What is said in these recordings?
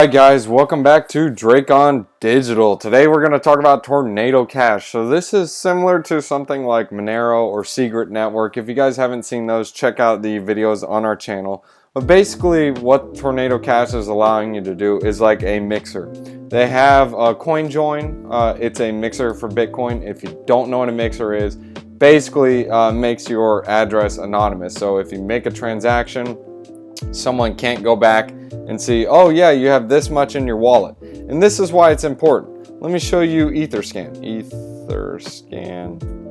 Hi guys, welcome back to Drakon Digital. Today we're going to talk about Tornado Cash. So this is similar to something like Monero or Secret Network. If you guys haven't seen those, check out the videos on our channel. But basically what Tornado Cash is allowing you to do is like a mixer. They have a CoinJoin. It's a mixer for Bitcoin. If you don't know what a mixer is, basically makes your address anonymous. So if you make a transaction, someone can't go back and see, oh yeah, you have this much in your wallet. And this is why it's important. Let me show you Etherscan.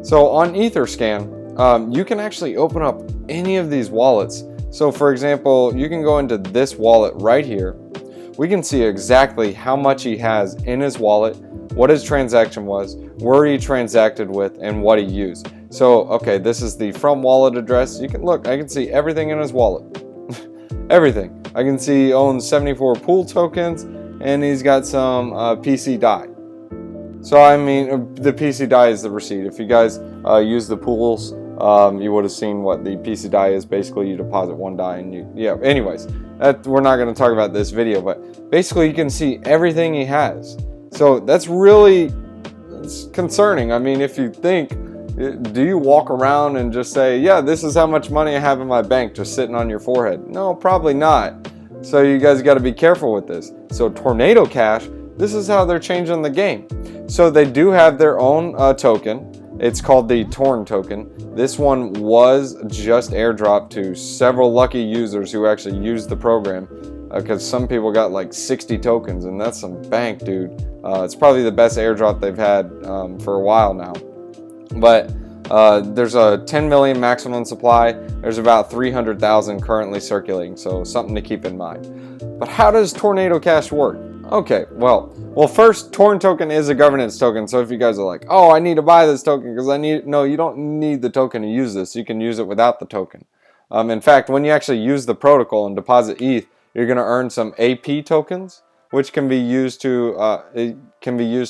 So on Etherscan, you can actually open up any of these wallets. So for example, you can go into this wallet right here. We can see exactly how much he has in his wallet, what his transaction was, where he transacted with, and what he used. So, okay, this is the from wallet address. You can look, I can see everything in his wallet. Everything. I can see he owns 74 pool tokens and he's got some PC DAI. So I mean, the PC DAI is the receipt. If you guys use the pools, you would have seen what the PC DAI is. Basically, you deposit one DAI and anyways, we're not going to talk about this video, but basically you can see everything he has. So that's really concerning. I mean, if you think, do you walk around and just say, yeah, this is how much money I have in my bank just sitting on your forehead? No, probably not. So you guys got to be careful with this. So Tornado Cash, this is how they're changing the game. So they do have their own token. It's called the Torn token. This one was just airdropped to several lucky users who actually used the program, because some people got like 60 tokens, and that's some bank, dude. It's probably the best airdrop they've had for a while now. But there's a 10 million maximum supply. There's about 300,000 currently circulating, so something to keep in mind. But how does Tornado Cash work? Okay, well, first, Torn token is a governance token. So if you guys are like, oh, I need to buy this token because no, you don't need the token to use this. You can use it without the token. In fact, when you actually use the protocol and deposit ETH, you're going to earn some AP tokens, which can be used to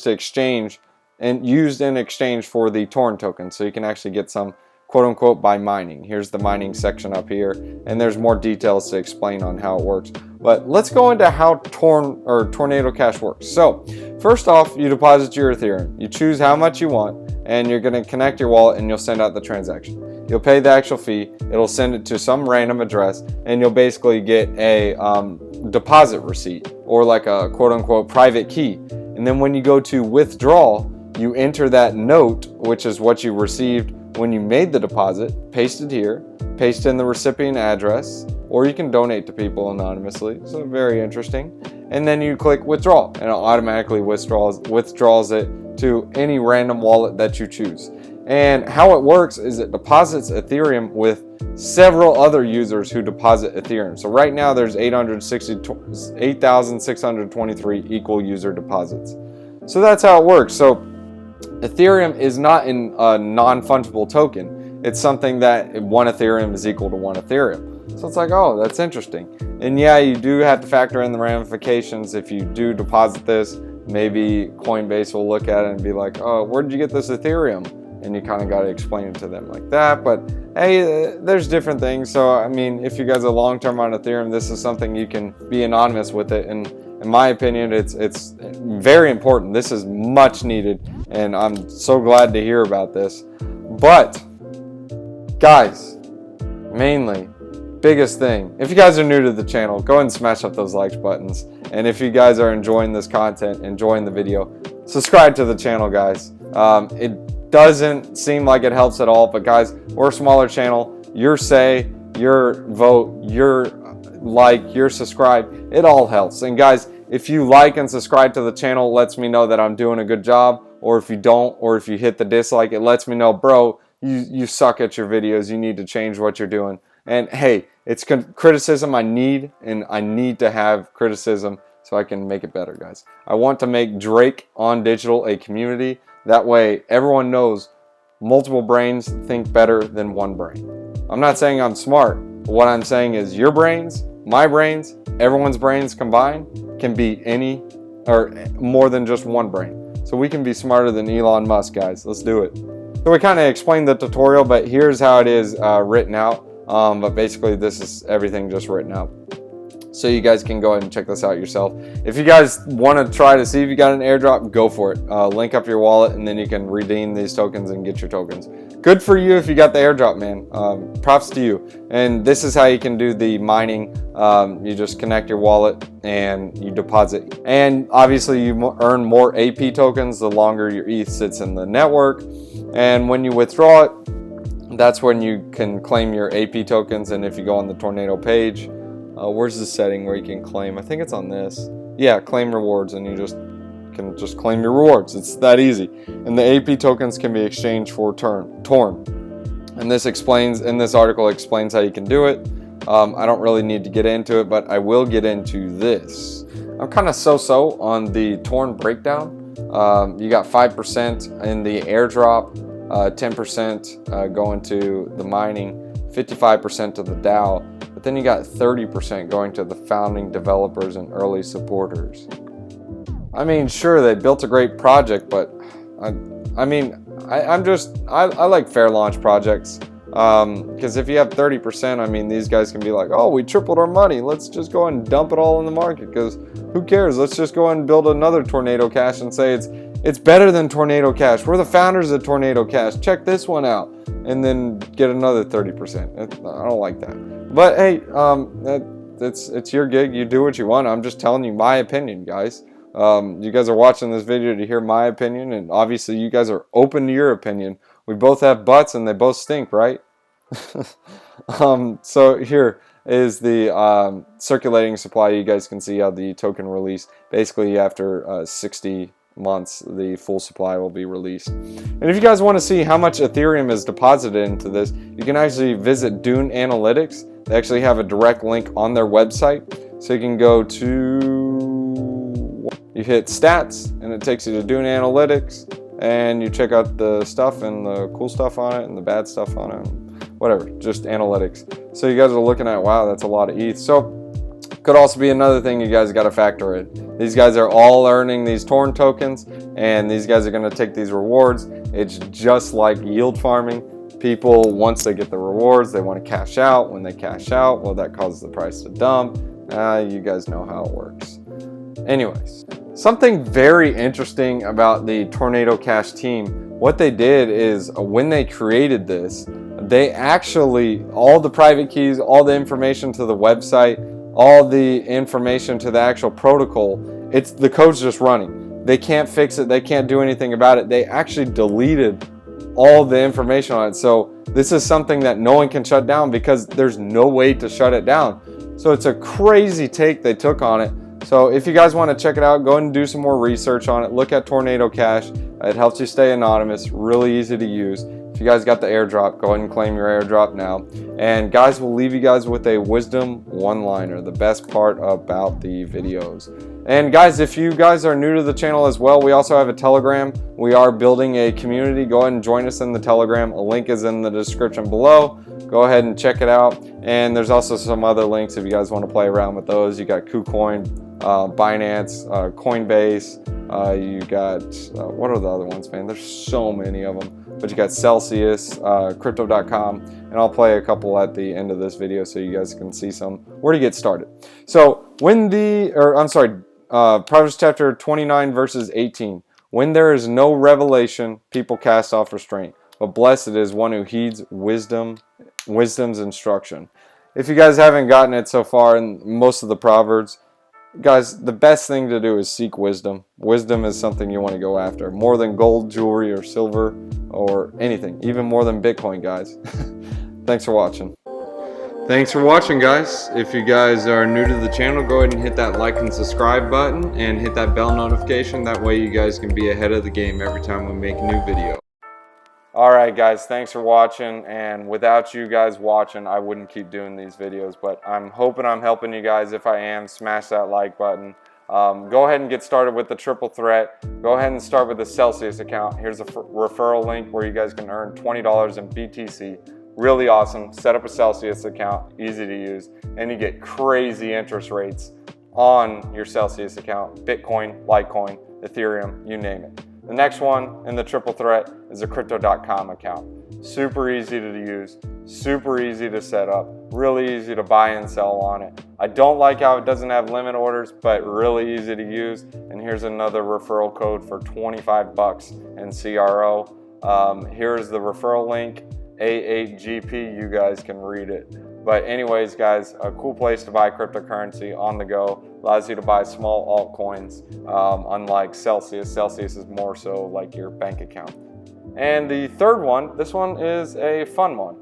exchange and used in exchange for the Torn token. So you can actually get some quote-unquote by mining. Here's the mining section up here, and there's more details to explain on how it works. But let's go into how Tornado Cash works. So first off, you deposit your Ethereum. You choose how much you want, and you're going to connect your wallet, and you'll send out the transaction. You'll pay the actual fee. It'll send it to some random address, and you'll basically get a deposit receipt, or like a quote-unquote private key. And then when you go to withdraw, you enter that note, which is what you received when you made the deposit, paste it here, paste in the recipient address, or you can donate to people anonymously, so very interesting. And then you click withdraw, and it automatically withdraws it to any random wallet that you choose. And how it works is it deposits Ethereum with several other users who deposit Ethereum. So right now there's 8,623 equal user deposits. So that's how it works. So Ethereum is not a non-fungible token. It's something that one Ethereum is equal to one Ethereum. So it's like, oh, that's interesting. And yeah, you do have to factor in the ramifications. If you do deposit this, maybe Coinbase will look at it and be like, oh, where did you get this Ethereum? And you kind of got to explain it to them like that. But hey, there's different things. So I mean, if you guys are long-term on Ethereum, this is something you can be anonymous with it. And in my opinion, it's very important. This is much needed, and I'm so glad to hear about this. But guys, mainly, biggest thing, if you guys are new to the channel, go ahead and smash up those like buttons. And if you guys are enjoying this content, enjoying the video, subscribe to the channel, guys. It doesn't seem like it helps at all, but guys, we're a smaller channel. Your say, your vote, your like, your subscribe, it all helps. And guys, if you like and subscribe to the channel, it lets me know that I'm doing a good job. Or if you don't, or if you hit the dislike, it lets me know, bro, you suck at your videos. You need to change what you're doing. And hey, it's criticism I need, and I need to have criticism so I can make it better, guys. I want to make Drakon Digital a community. That way everyone knows multiple brains think better than one brain. I'm not saying I'm smart. What I'm saying is your brains, my brains, everyone's brains combined can be any or more than just one brain. So we can be smarter than Elon Musk, guys. Let's do it. So we kind of explained the tutorial, but here's how it is written out. But basically this is everything just written out. So you guys can go ahead and check this out yourself. If you guys want to try to see if you got an airdrop, go for it. Link up your wallet and then you can redeem these tokens and get your tokens. Good for you if you got the airdrop, man. Props to you. And this is how you can do the mining. You just connect your wallet and you deposit. And obviously you earn more AP tokens the longer your ETH sits in the network. And when you withdraw it, that's when you can claim your AP tokens. And if you go on the Tornado page, where's the setting where you can claim? I think it's on this. Yeah, claim rewards, and you can just claim your rewards. It's that easy. And the AP tokens can be exchanged for Torn. And this article explains how you can do it. I don't really need to get into it, but I will get into this. I'm kind of so-so on the Torn breakdown. You got 5% in the airdrop, 10% going to the mining, 55% to the DAO. But then you got 30% going to the founding developers and early supporters. I mean, sure, they built a great project, but I like fair launch projects. Because if you have 30%, I mean, these guys can be like, oh, we tripled our money. Let's just go and dump it all in the market, because who cares? Let's just go and build another Tornado Cash and say it's better than Tornado Cash. We're the founders of Tornado Cash. Check this one out. And then get another 30%. I don't like that. But hey, it's your gig. You do what you want. I'm just telling you my opinion, guys. You guys are watching this video to hear my opinion, and obviously you guys are open to your opinion. We both have butts and they both stink, right? So here is the circulating supply. You guys can see how the token release. Basically, after 60 months, the full supply will be released. And if you guys want to see how much Ethereum is deposited into this, you can actually visit Dune Analytics. They actually have a direct link on their website. So you can go to, you hit stats and it takes you to Dune Analytics, and you check out the stuff and the cool stuff on it and the bad stuff on it, whatever, just analytics. So you guys are looking at, wow, that's a lot of ETH. So could also be another thing you guys got to factor in. These guys are all earning these Torn tokens, and these guys are going to take these rewards. It's just like yield farming. People, once they get the rewards, they want to cash out. When they cash out, well, that causes the price to dump. You guys know how it works. Anyways, something very interesting about the Tornado Cash team, what they did is when they created this, they actually, all the private keys, all the information to the website, all the information to the actual protocol, the code's just running. They can't fix it. They can't do anything about it. They actually deleted all the information on it. So this is something that no one can shut down because there's no way to shut it down. So it's a crazy take they took on it. So if you guys want to check it out, go ahead and do some more research on it. Look at Tornado Cash. It helps you stay anonymous, really easy to use. If you guys got the airdrop, go ahead and claim your airdrop now. And guys, we'll leave you guys with a wisdom one-liner, the best part about the videos. And guys, if you guys are new to the channel as well, we also have a Telegram. We are building a community. Go ahead and join us in the Telegram. A link is in the description below. Go ahead and check it out. And there's also some other links if you guys want to play around with those. You got KuCoin, Binance, Coinbase. You got, what are the other ones, man? There's so many of them. But you got Celsius, Crypto.com, and I'll play a couple at the end of this video so you guys can see some where to get started. So when Proverbs chapter 29 verses 18, when there is no revelation, people cast off restraint, but blessed is one who heeds wisdom's instruction. If you guys haven't gotten it so far in most of the Proverbs, guys, the best thing to do is seek wisdom. Wisdom is something you want to go after, more than gold, jewelry, or silver, or anything, even more than Bitcoin, guys. Thanks for watching. Thanks for watching, guys. If you guys are new to the channel, go ahead and hit that like and subscribe button and hit that bell notification. That way you guys can be ahead of the game every time we make a new video. Alright guys, thanks for watching, and without you guys watching, I wouldn't keep doing these videos, but I'm hoping I'm helping you guys. If I am, smash that like button. Go ahead and get started with the triple threat. Go ahead and start with the Celsius account. Here's a referral link where you guys can earn $20 in BTC. Really awesome. Set up a Celsius account, easy to use, and you get crazy interest rates on your Celsius account. Bitcoin, Litecoin, Ethereum, you name it. The next one in the triple threat is a Crypto.com account. Super easy to use, super easy to set up. Really easy to buy and sell on it. I don't like how it doesn't have limit orders, but really easy to use. And here's another referral code for 25 bucks in CRO. Here's the referral link, A8GP. You guys can read it. But anyways, guys, a cool place to buy cryptocurrency on the go. Allows you to buy small altcoins, unlike Celsius. Celsius is more so like your bank account. And the third one, this one is a fun one,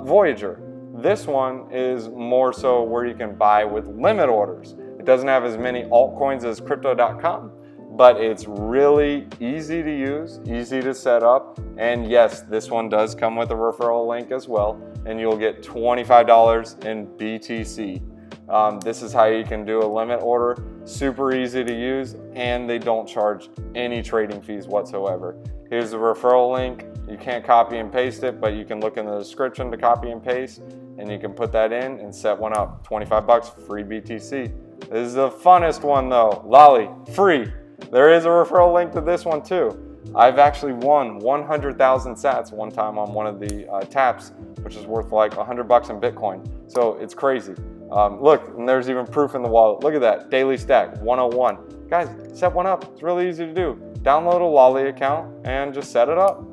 Voyager. This one is more so where you can buy with limit orders. It doesn't have as many altcoins as Crypto.com, but it's really easy to use, easy to set up. And yes, this one does come with a referral link as well, and you'll get $25 in BTC. This is how you can do a limit order. Super easy to use, and they don't charge any trading fees whatsoever. Here's the referral link. You can't copy and paste it, but you can look in the description to copy and paste, and you can put that in and set one up. 25 bucks, free BTC. This is the funnest one though. Lolly, free. There is a referral link to this one too. I've actually won 100,000 sats one time on one of the taps, which is worth like 100 bucks in Bitcoin. So it's crazy. Look, and there's even proof in the wallet. Look at that, daily stack, 101. Guys, set one up. It's really easy to do. Download a Lolly account and just set it up.